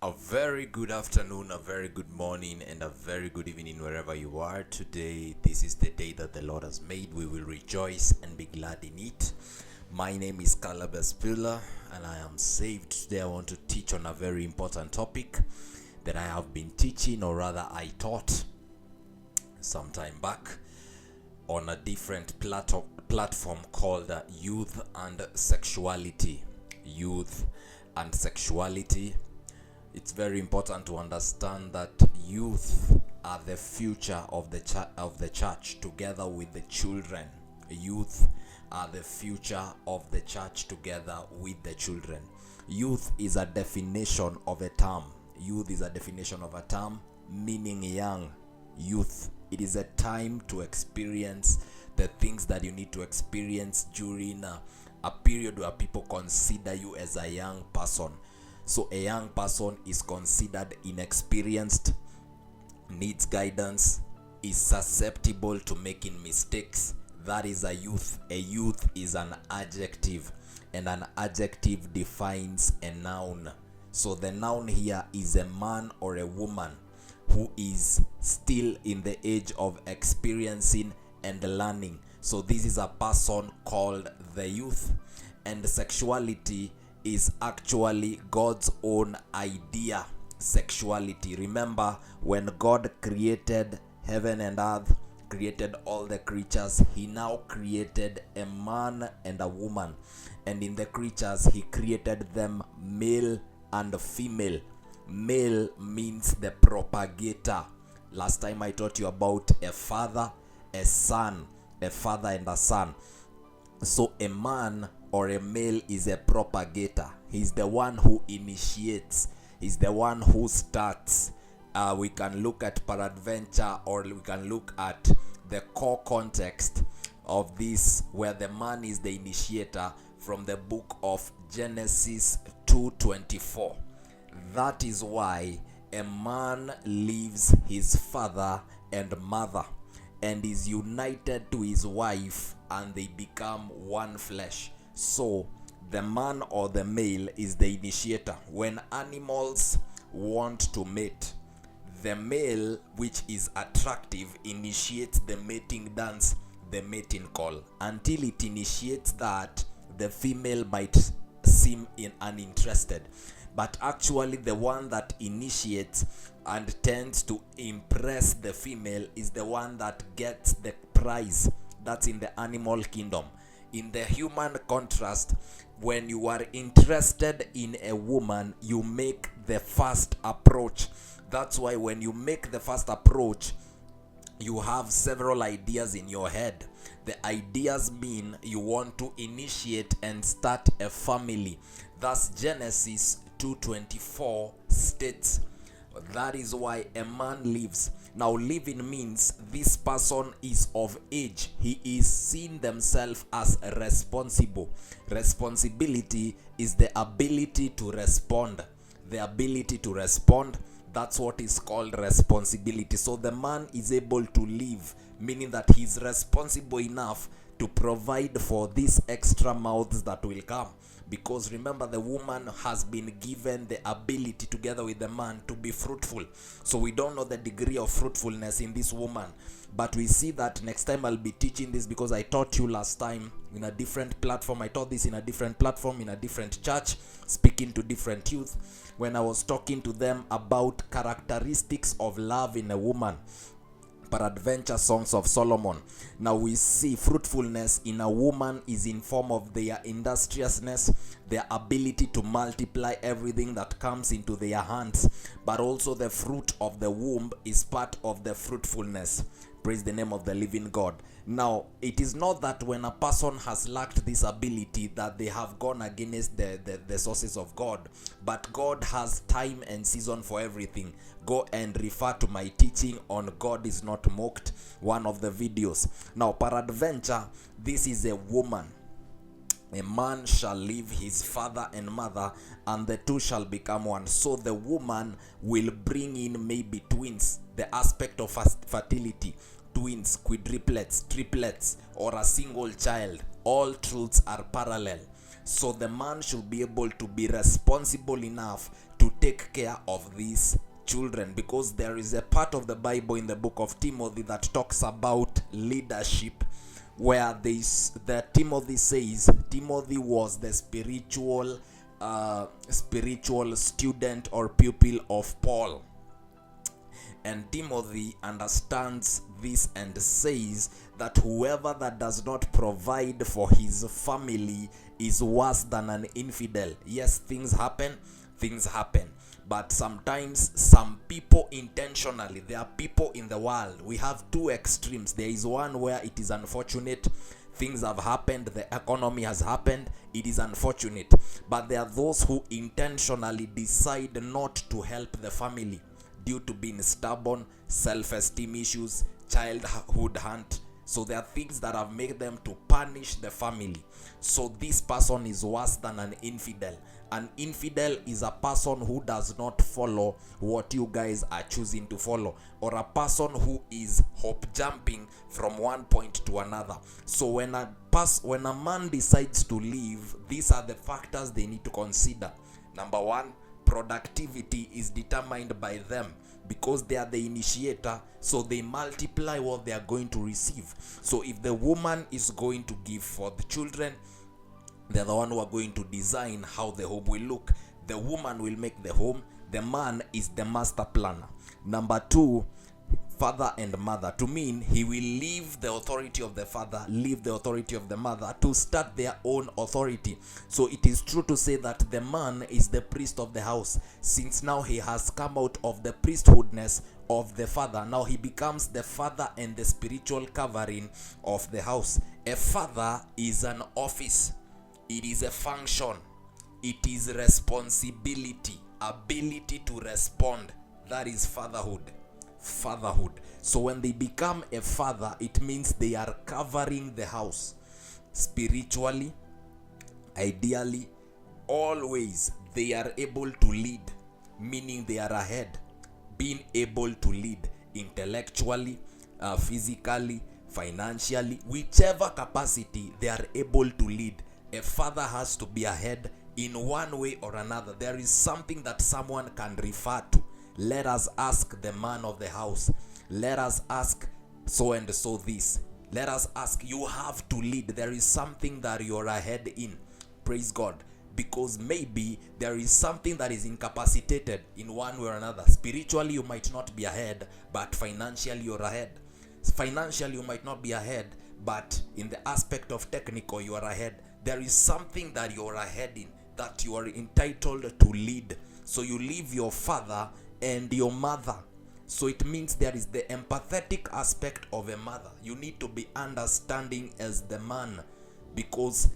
A very good afternoon, a very good morning, and a very good evening wherever you are today. This is the day that the Lord has made. We will rejoice and be glad in it. My name is Caleb Espila, and I am saved. Today I want to teach on a very important topic that I have been teaching, or rather I taught some time back on a different platform called Youth and Sexuality. Youth and Sexuality. It's very important to understand that youth are the future of the church together with the children. Youth are the future of the church together with the children. Youth is a definition of a term. Youth is a definition of a term meaning young. Youth. It is a time to experience the things that you need to experience during a period where people consider you as a young person. So a young person is considered inexperienced, needs guidance, is susceptible to making mistakes. That is a youth. A youth is an adjective, and an adjective defines a noun. So the noun here is a man or a woman who is still in the age of experiencing and learning. So this is a person called the youth. And sexuality is actually God's own idea. Sexuality. Remember, when God created heaven and earth, created all the creatures, he now created a man and a woman. And in the creatures, he created them male and female. Male means the propagator. Last time I taught you about a father, a son, a father and a son. So a man or a male is a propagator. He's the one who initiates. He's the one who starts. We can look at peradventure, or we can look at the core context of this, where the man is the initiator, from the book of Genesis 2:24. That is why a man leaves his father and mother and is united to his wife, and they become one flesh. So the man or the male is the initiator. When animals want to mate, the male, which is attractive, initiates the mating dance, the mating call. Until it initiates that, the female might seem uninterested. But actually the one that initiates and tends to impress the female is the one that gets the prize. That's in the animal kingdom. In the human contrast, when you are interested in a woman, you make the first approach. That's why when you make the first approach, you have several ideas in your head. The ideas mean you want to initiate and start a family. Thus Genesis 2:24 states that is why a man lives. Now living means this person is of age. He is seeing themselves as responsible. Responsibility is the ability to respond. The ability to respond, that's what is called responsibility. So the man is able to live, meaning that he's responsible enough to provide for these extra mouths that will come. Because remember, the woman has been given the ability together with the man to be fruitful. So we don't know the degree of fruitfulness in this woman, but we see that next time I'll be teaching this, because I taught you last time in a different platform. I taught this in a different platform, in a different church, speaking to different youth, when I was talking to them about characteristics of love in a woman. Peradventure, Songs of Solomon. Now we see fruitfulness in a woman is in form of their industriousness, their ability to multiply everything that comes into their hands, but also the fruit of the womb is part of the fruitfulness. Praise the name of the living God. Now, it is not that when a person has lacked this ability that they have gone against the sources of God, but God has time and season for everything. Go and refer to my teaching on God is not mocked, one of the videos. Now, peradventure, this is a woman. A man shall leave his father and mother, and the two shall become one. So the woman will bring in maybe twins, the aspect of fertility, twins, quadruplets, triplets, or a single child. All truths are parallel. So the man should be able to be responsible enough to take care of these children, because there is a part of the Bible in the book of Timothy that talks about leadership, where the Timothy says Timothy was the spiritual student or pupil of Paul. And Timothy understands this and says that whoever that does not provide for his family is worse than an infidel. Yes, things happen. But sometimes some people intentionally, there are people in the world. We have two extremes. There is one where it is unfortunate. Things have happened. The economy has happened. It is unfortunate. But there are those who intentionally decide not to help the family due to being stubborn, self-esteem issues, childhood hunt. So there are things that have made them to punish the family. So this person is worse than an infidel. An infidel is a person who does not follow what you guys are choosing to follow, or a person who is hop jumping from one point to another. So when a man decides to leave, these are the factors they need to consider. Number one, productivity is determined by them, because they are the initiator, so they multiply what they are going to receive. So if the woman is going to give for the children, they're the one who are going to design how the home will look. The woman will make the home. The man is the master planner. Number two, father and mother, to mean he will leave the authority of the father, leave the authority of the mother to start their own authority. So it is true to say that the man is the priest of the house, since now he has come out of the priesthoodness of the father. Now he becomes the father and the spiritual covering of the house. A father is an office. It is a function. It is responsibility, ability to respond. That is fatherhood. So when they become a father, it means they are covering the house spiritually, ideally, always. They are able to lead, meaning they are ahead, being able to lead intellectually, physically, financially, whichever capacity they are able to lead. A father has to be ahead in one way or another. There is something that someone can refer to. Let us ask the man of the house. Let us ask so and so this. Let us ask, you have to lead. There is something that you're ahead in. Praise God. Because maybe there is something that is incapacitated in one way or another. Spiritually, you might not be ahead, but financially, you're ahead. Financially, you might not be ahead, but in the aspect of technical, you are ahead. There is something that you're ahead in, that you are entitled to lead. So you leave your father and your mother. So it means there is the empathetic aspect of a mother. You need to be understanding as the man, because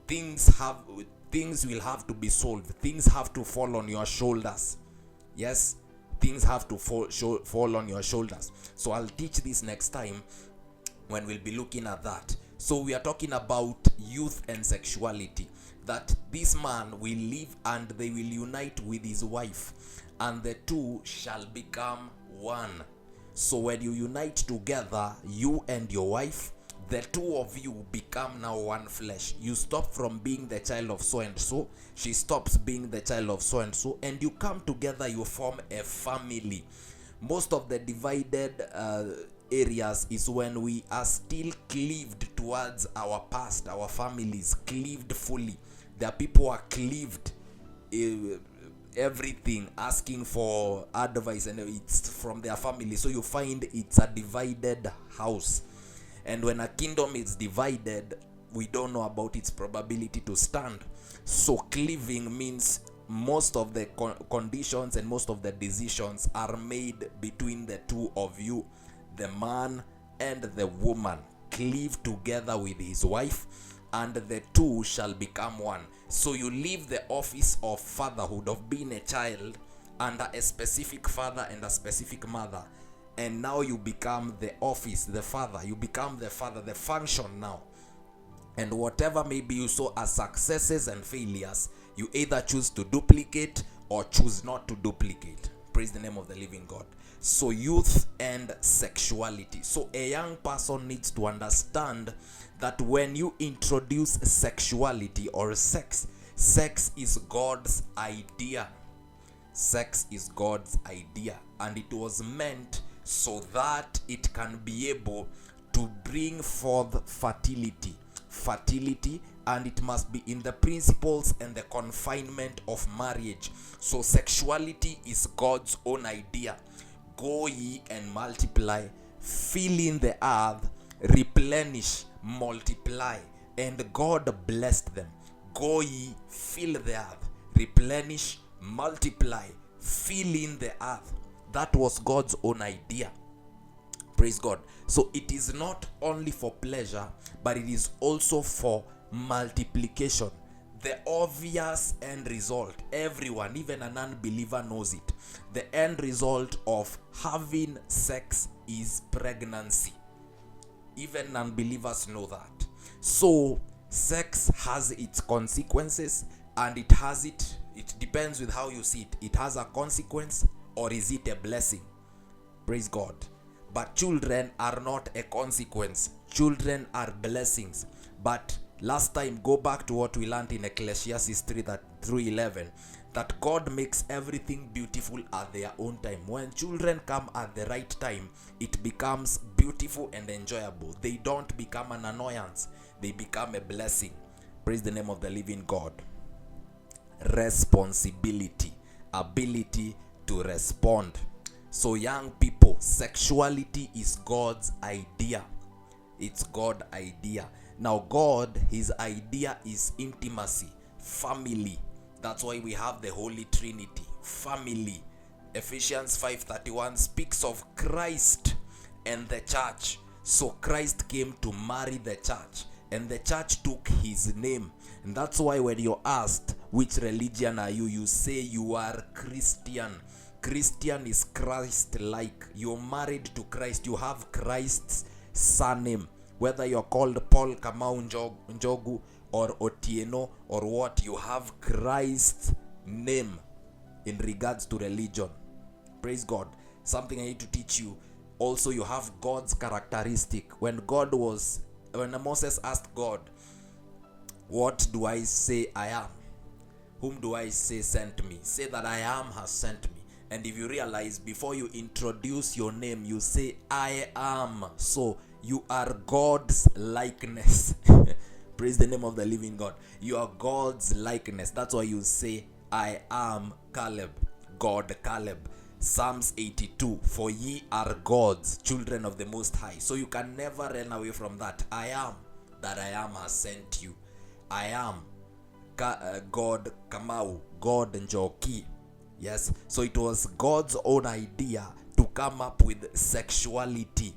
things will have to be solved. Things have to fall on your shoulders. Yes, things have to fall on your shoulders. So I'll teach this next time when we'll be looking at that. So we are talking about youth and sexuality, that this man will live and they will unite with his wife, and the two shall become one. So when you unite together, you and your wife, the two of you become now one flesh. You stop from being the child of so and so, she stops being the child of so and so, and you come together, you form a family. Most of the divided areas is when we are still cleaved towards our past, our families, cleaved fully. There are people who are cleaved, everything, asking for advice, and it's from their family. So you find it's a divided house. And when a kingdom is divided, we don't know about its probability to stand. So cleaving means most of the conditions and most of the decisions are made between the two of you, the man and the woman. Cleave together with his wife, and the two shall become one. So you leave the office of fatherhood, of being a child under a specific father and a specific mother, and now you become the office, the father. You become the father, the function now. And whatever maybe you saw as successes and failures, you either choose to duplicate or choose not to duplicate. Praise the name of the living God. So youth and sexuality. So a young person needs to understand that when you introduce sexuality or sex is God's idea. Sex is God's idea, and it was meant so that it can be able to bring forth fertility, and it must be in the principles and the confinement of marriage. So sexuality is God's own idea. Go ye and multiply, fill in the earth, replenish, multiply. And God blessed them. Go ye, fill the earth, replenish, multiply, fill in the earth. That was God's own idea. Praise God. So it is not only for pleasure, but it is also for multiplication. The obvious end result, everyone, even an unbeliever, knows it. The end result of having sex is pregnancy. Even unbelievers know that. So sex has its consequences, and it depends with how you see it. It has a consequence, or is it a blessing? Praise God. But children are not a consequence. Children are blessings. But last time, go back to what we learned in Ecclesiastes 3:11, that God makes everything beautiful at their own time. When children come at the right time, it becomes beautiful and enjoyable. They don't become an annoyance. They become a blessing. Praise the name of the living God. Responsibility, ability to respond. So young people, sexuality is God's idea. It's God's idea. Now God, his idea is intimacy, family. That's why we have the Holy Trinity, family. Ephesians 5:31 speaks of Christ and the church. So Christ came to marry the church, and the church took his name. And that's why when you're asked, which religion are you? You say you are Christian. Christian is Christ-like. You're married to Christ. You have Christ's surname. Whether you're called Paul, Kamau, Njogu, or Otieno, or what, you have Christ's name in regards to religion. Praise God. Something I need to teach you. Also, you have God's characteristic. When Moses asked God, what do I say I am? Whom do I say sent me? Say that I am has sent me. And if you realize, before you introduce your name, you say I am. So you are God's likeness. Praise the name of the living God. You are God's likeness. That's why you say I am Caleb. God Caleb. Psalms 82, for ye are gods, children of the Most High. So you can never run away from that. I am that I am has sent you. I am God Kamau, God Njoki. Yes, so it was God's own idea to come up with sexuality.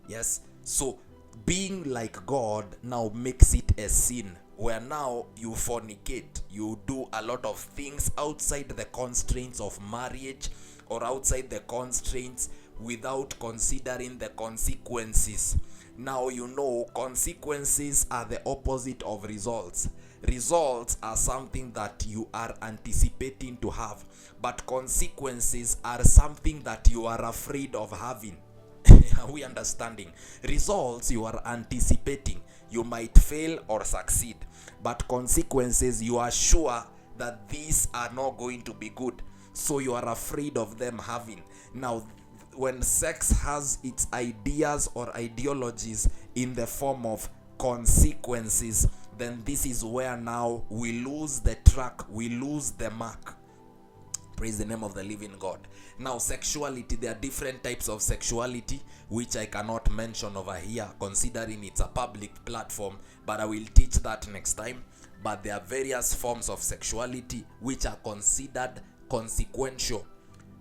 Yes, so being like God now makes it a sin, where now you fornicate, you do a lot of things outside the constraints of marriage or outside the constraints without considering the consequences. Now you know consequences are the opposite of results. Results are something that you are anticipating to have, but consequences are something that you are afraid of having. Are we understanding? Results you are anticipating. You might fail or succeed, but consequences you are sure that these are not going to be good, so you are afraid of them having. Now, when sex has its ideas or ideologies in the form of consequences, then this is where now we lose the track, we lose the mark. Praise the name of the living God. Now, sexuality, there are different types of sexuality, which I cannot mention over here, considering it's a public platform, but I will teach that next time. But there are various forms of sexuality which are considered consequential.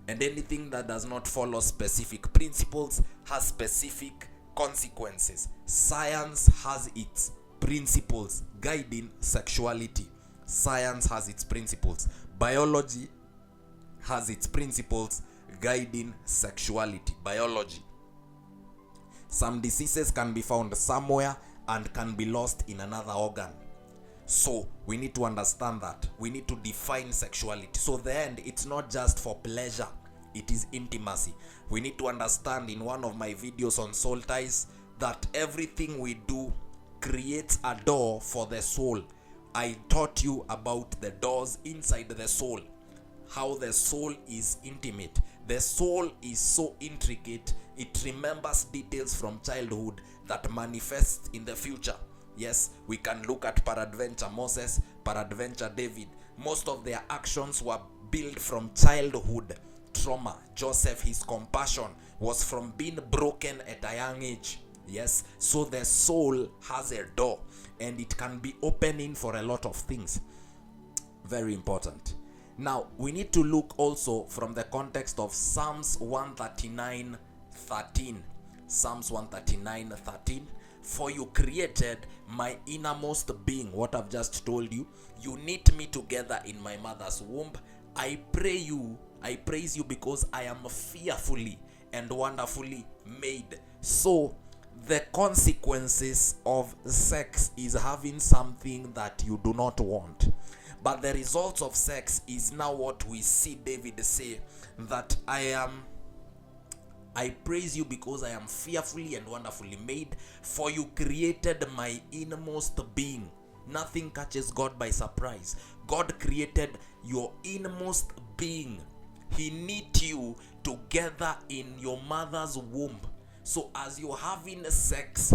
And anything that does not follow specific principles has specific consequences. Science has its principles guiding sexuality. Science has its principles. Biology has its principles guiding sexuality. Biology. Some diseases can be found somewhere and can be lost in another organ. So we need to understand that. We need to define sexuality. So the end, it's not just for pleasure. It is intimacy. We need to understand in one of my videos on soul ties that everything we do creates a door for the soul. I taught you about the doors inside the soul. how the soul is intimate. The soul is so intricate, it remembers details from childhood that manifests in the future. Yes, we can look at peradventure Moses, peradventure David. Most of their actions were built from childhood trauma. Joseph, his compassion was from being broken at a young age. Yes, so the soul has a door and it can be opening for a lot of things. Very important. Now, we need to look also from the context of Psalms 139:13. Psalms 139:13. For you created my innermost being. What I've just told you. You knit me together in my mother's womb. I praise you because I am fearfully and wonderfully made. So, the consequences of sex is having something that you do not want. But the results of sex is now what we see David say, that I praise you because I am fearfully and wonderfully made, for you created my innermost being. Nothing catches God by surprise. God created your innermost being. He knit you together in your mother's womb. So as you're having sex,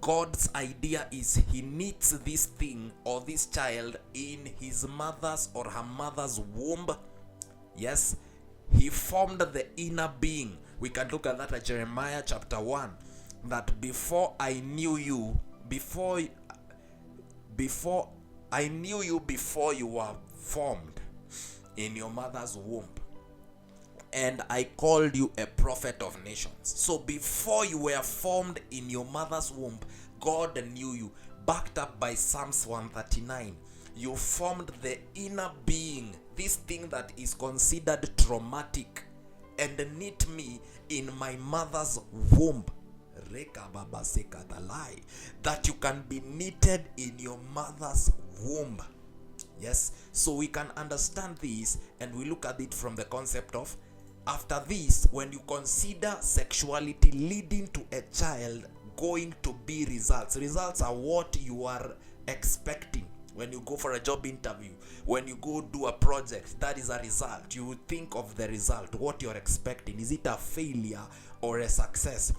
God's idea is he knits this thing or this child in his mother's or her mother's womb. Yes, he formed the inner being. We can look at that at Jeremiah chapter 1. That before I knew you, before you were formed in your mother's womb, and I called you a prophet of nations. So before you were formed in your mother's womb, God knew you. Backed up by Psalms 139. You formed the inner being, this thing that is considered traumatic, and knit me in my mother's womb. That you can be knitted in your mother's womb. Yes, so we can understand this, and we look at it from the concept of, after this, when you consider sexuality leading to a child, going to be results. Results are what you are expecting. When you go for a job interview, when you go do a project, that is a result. You think of the result, what you're expecting. Is it a failure or a success?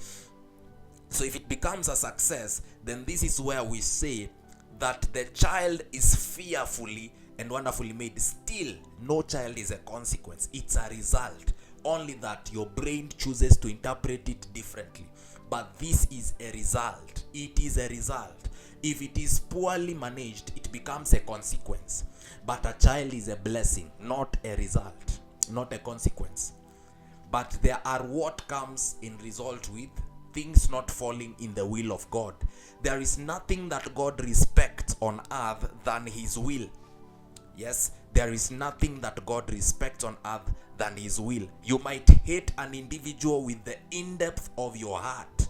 So if it becomes a success, then this is where we say that the child is fearfully and wonderfully made. Still, no child is a consequence. It's a result. Only that your brain chooses to interpret it differently. But this is a result. It is a result. If it is poorly managed, it becomes a consequence. But a child is a blessing, not a result, not a consequence. But there are what comes in result with things not falling in the will of God. There is nothing that God respects on earth than his will. Yes, there is nothing that God respects on earth than his will. You might hate an individual with the in-depth of your heart,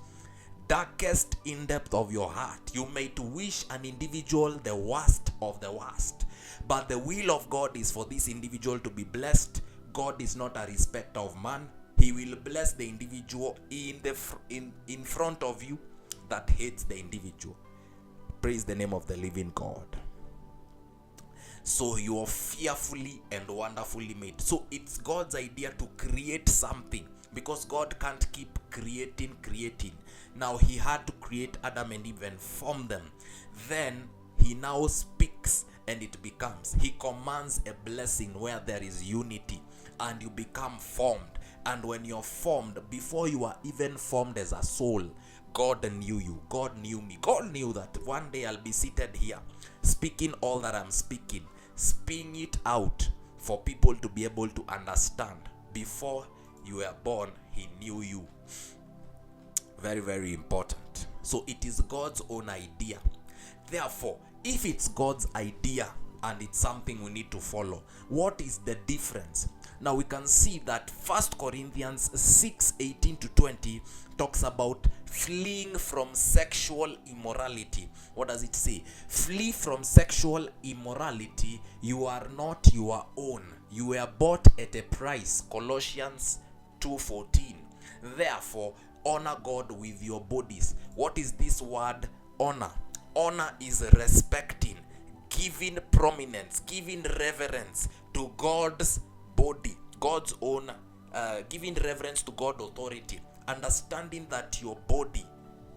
darkest in-depth of your heart. You might wish an individual the worst of the worst. But the will of God is for this individual to be blessed. God is not a respecter of man. He will bless the individual in front of you that hates the individual. Praise the name of the living God. So you are fearfully and wonderfully made. So it's God's idea to create something, because God can't keep creating. Now he had to create Adam and Eve and form them. Then he now speaks and it becomes. He commands a blessing where there is unity, and you become formed. And when you're formed, before you are even formed as a soul, God knew you. God knew me. God knew that one day I'll be seated here speaking all that I'm speaking, spinning it out for people to be able to understand. Before you were born, he knew you. Very, very important. So it is God's own idea. Therefore, if it's God's idea and it's something we need to follow, what is the difference? Now we can see that 1 Corinthians 6:18-20 talks about fleeing from sexual immorality. What does it say? Flee from sexual immorality. You are not your own. You were bought at a price. Colossians 2:14. Therefore, honor God with your bodies. What is this word honor? Honor is respecting, giving prominence, giving reverence to God's body, God's own, giving reverence to God's authority, understanding that your body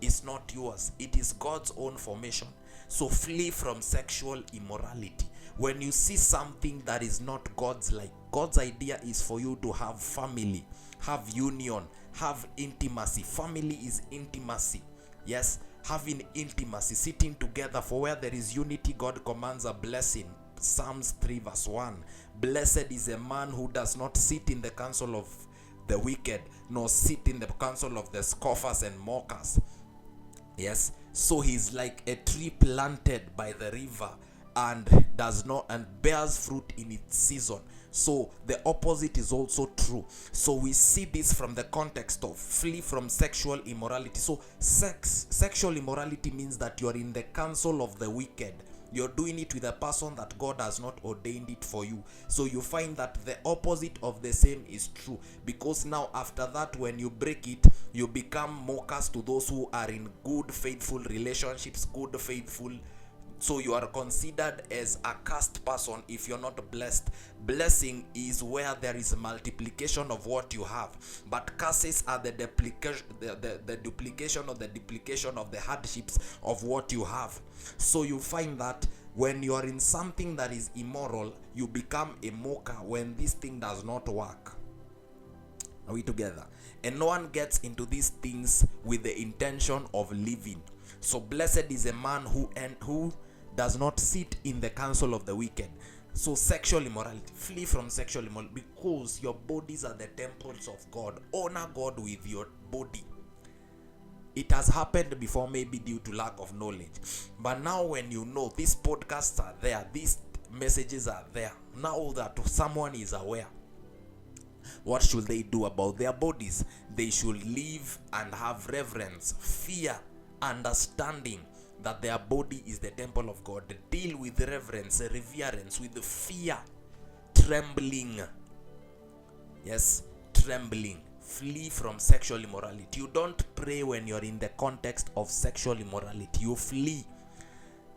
is not yours, it is God's own formation. So flee from sexual immorality. When you see something that is not God's, like God's idea is for you to have family, have union, have intimacy. Family is intimacy. Yes, having intimacy, sitting together. For where there is unity, God commands a blessing. Psalms 3 verse 1. Blessed is a man who does not sit in the counsel of the wicked, nor sit in the counsel of the scoffers and mockers. Yes, so he's like a tree planted by the river and bears fruit in its season. So the opposite is also true. So we see this from the context of flee from sexual immorality. So sexual immorality means that you are in the counsel of the wicked. You're doing it with a person that God has not ordained it for you. So you find that the opposite of the same is true. Because now after that, when you break it, you become mockers to those who are in good, faithful relationships, good, faithful. So you are considered as a cursed person if you're not blessed. Blessing is where there is multiplication of what you have. But curses are the duplication or the duplication of the hardships of what you have. So you find that when you are in something that is immoral, you become a mocker when this thing does not work. Are we together? And no one gets into these things with the intention of living. So blessed is a man who does not sit in the counsel of the wicked. So sexual immorality, flee from sexual immorality, because your bodies are the temples of God. Honor God with your body. It has happened before, maybe due to lack of knowledge, but now when you know, these podcasts are there, these messages are there, now that someone is aware, what should they do about their bodies? They should live and have reverence, fear, understanding that their body is the temple of God. Deal with reverence, reverence, with fear, trembling. Yes, trembling. Flee from sexual immorality. You don't pray when you're in the context of sexual immorality. You flee.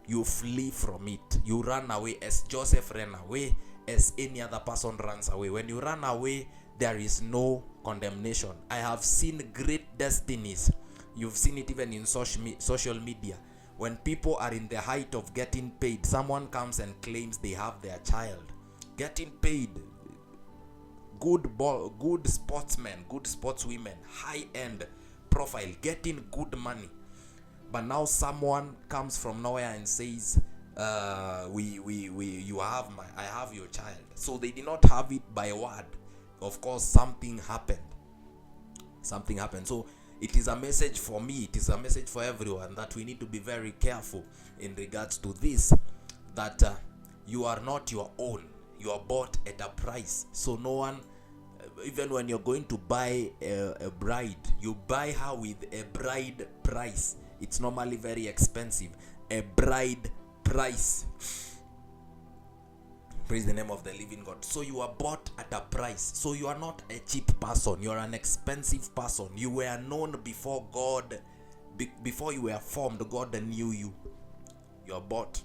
You flee from it. You run away as Joseph ran away, as any other person runs away. When you run away, there is no condemnation. I have seen great destinies. You've seen it even in social media. When people are in the height of getting paid, someone comes and claims they have their child. Getting paid. Good sportsmen, good sportswomen, high-end profile, getting good money. But now someone comes from nowhere and says, I have your child. So they did not have it by word. Of course, something happened. So it is a message for me, it is a message for everyone, that we need to be very careful in regards to this, that you are not your own. You are bought at a price. So no one, even when you're going to buy a bride, you buy her with a bride price. It's normally very expensive. A bride price. Praise the name of the living God. So you are bought at a price. So you are not a cheap person. You are an expensive person. You were known before God. Before you were formed, God knew you. You are bought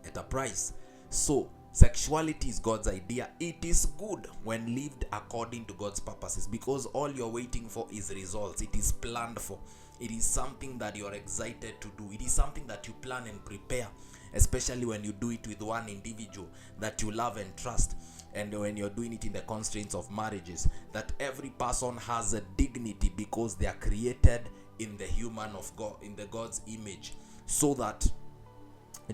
at a price. So sexuality is God's idea. It is good when lived according to God's purposes, because all you're waiting for is results. It is planned for. It is something that you're excited to do. It is something that you plan and prepare, especially when you do it with one individual that you love and trust, and when you're doing it in the constraints of marriages, that every person has a dignity because they are created in the human of God, in the God's image, so that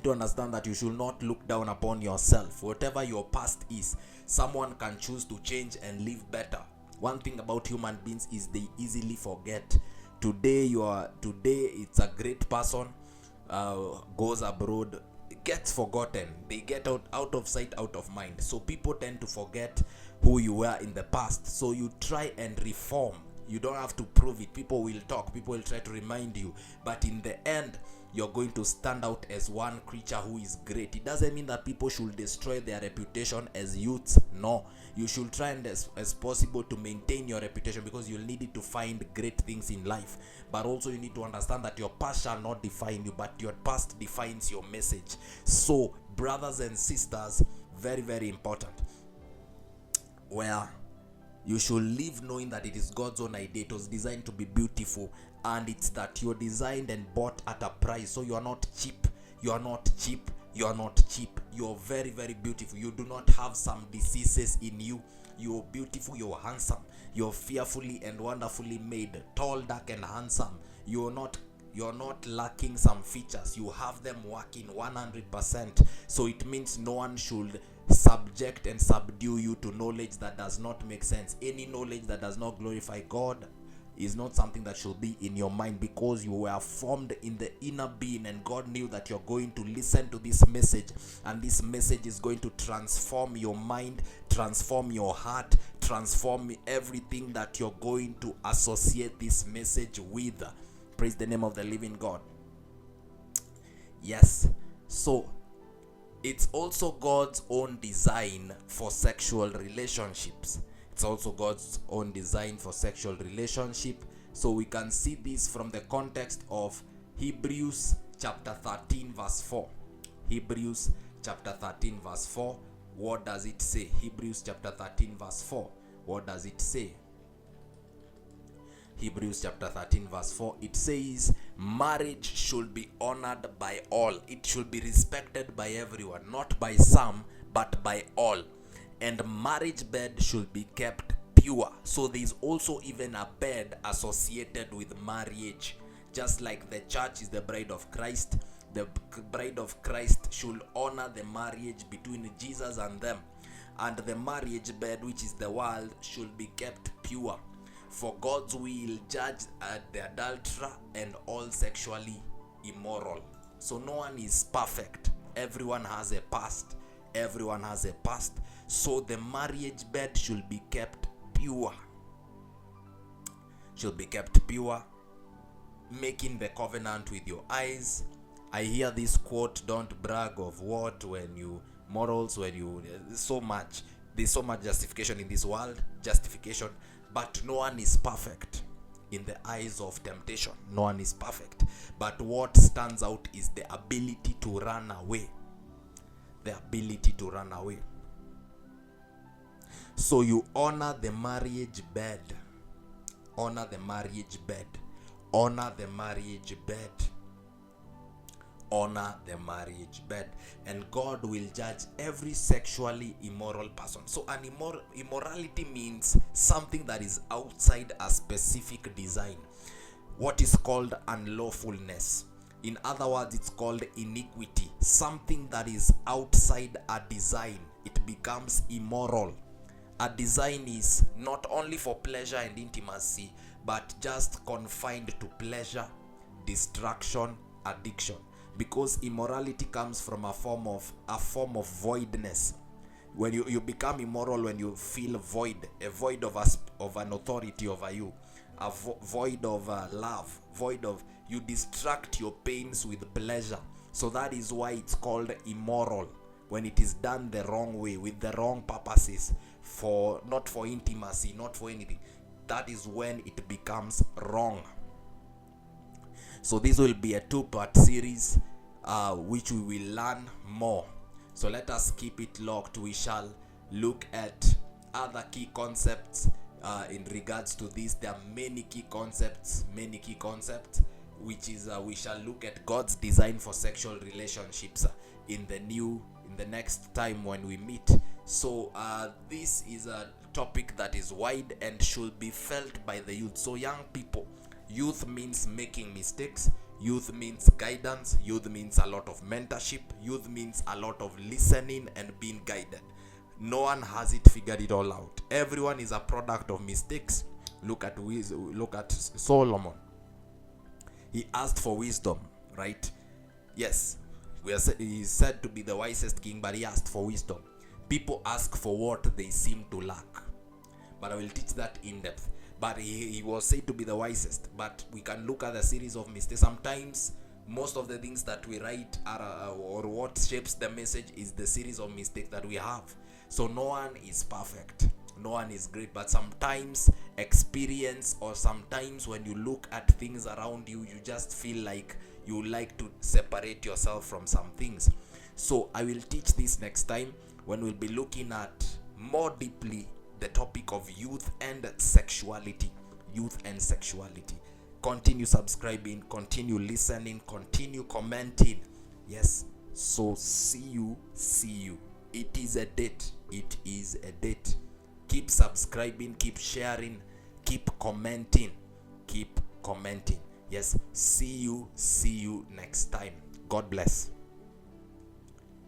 to understand that you should not look down upon yourself. Whatever your past is, someone can choose to change and live better. One thing about human beings is they easily forget. Today it's a great person, goes abroad, gets forgotten. They get out of sight, out of mind. So people tend to forget who you were in the past. So you try and reform. You don't have to prove it. People will talk. People will try to remind you. But in the end, you're going to stand out as one creature who is great. It doesn't mean that people should destroy their reputation as youths. No. You should try and as possible to maintain your reputation, because you'll need it to find great things in life. But also you need to understand that your past shall not define you, but your past defines your message. So, brothers and sisters, very, very important. where you should live knowing that it is God's own idea. It was designed to be beautiful, and it's that you're designed and bought at a price. So you are not cheap. You are not cheap. You are not cheap. You're very, very beautiful. You do not have some diseases in you. You're beautiful. You're handsome. You're fearfully and wonderfully made, tall, dark, and handsome. You're not lacking some features. You have them working 100%. So it means no one should subject and subdue you to knowledge that does not make sense. Any knowledge that does not glorify God is not something that should be in your mind, because you were formed in the inner being, and God knew that you're going to listen to this message, and this message is going to transform your mind, transform your heart, transform everything that you're going to associate this message with. Praise the name of the living God. Yes, so it's also God's own design for sexual relationships. It's also God's own design for sexual relationship. So we can see this from the context of Hebrews chapter 13 verse 4. Hebrews chapter 13 verse 4. What does it say? Hebrews chapter 13 verse 4. What does it say? Hebrews chapter 13 verse 4, it says, marriage should be honored by all. It should be respected by everyone, not by some, but by all. And marriage bed should be kept pure. So there is also even a bed associated with marriage. Just like the church is the bride of Christ, the bride of Christ should honor the marriage between Jesus and them. And the marriage bed, which is the world, should be kept pure. For God's will judge the adulterer and all sexually immoral. So no one is perfect. Everyone has a past. Everyone has a past. So the marriage bed should be kept pure. Should be kept pure. Making the covenant with your eyes. I hear this quote, don't brag of what when you morals, when you so much. There's so much justification in this world. Justification. But no one is perfect in the eyes of temptation. No one is perfect. But what stands out is the ability to run away. The ability to run away. So you honor the marriage bed. Honor the marriage bed. Honor the marriage bed. Honor the marriage bed, and God will judge every sexually immoral person. So an immorality means something that is outside a specific design, what is called unlawfulness. In other words, it's called iniquity. Something that is outside a design, it becomes immoral. A design is not only for pleasure and intimacy, but just confined to pleasure, distraction, addiction. Because immorality comes from a form of voidness. When you become immoral, when you feel void, a void of an authority over you, a void of love, void of, you distract your pains with pleasure. So that is why it's called immoral, when it is done the wrong way, with the wrong purposes, not for intimacy, not for anything. That is when it becomes wrong. So this will be a 2-part series which we will learn more. So let us keep it locked. We shall look at other key concepts in regards to this. There are many key concepts, which is we shall look at God's design for sexual relationships in the next time when we meet. So this is a topic that is wide and should be felt by the youth. So young people, youth means making mistakes. Youth means guidance. Youth means a lot of mentorship. Youth means a lot of listening and being guided. No one has it figured it all out. Everyone is a product of mistakes. Look at Solomon. He asked for wisdom, right? Yes, he's said to be the wisest king, but he asked for wisdom. People ask for what they seem to lack, but I will teach that in depth. But he was said to be the wisest. But we can look at the series of mistakes. Sometimes most of the things that we write or what shapes the message is the series of mistakes that we have. So no one is perfect. No one is great. But sometimes experience, or sometimes when you look at things around you, you just feel like you like to separate yourself from some things. So I will teach this next time, when we'll be looking at more deeply the topic of youth and sexuality. Youth and sexuality. Continue subscribing, continue listening, continue commenting. Yes, so see you. It is a date. Keep subscribing, keep sharing, keep commenting. Yes, see you next time. God bless.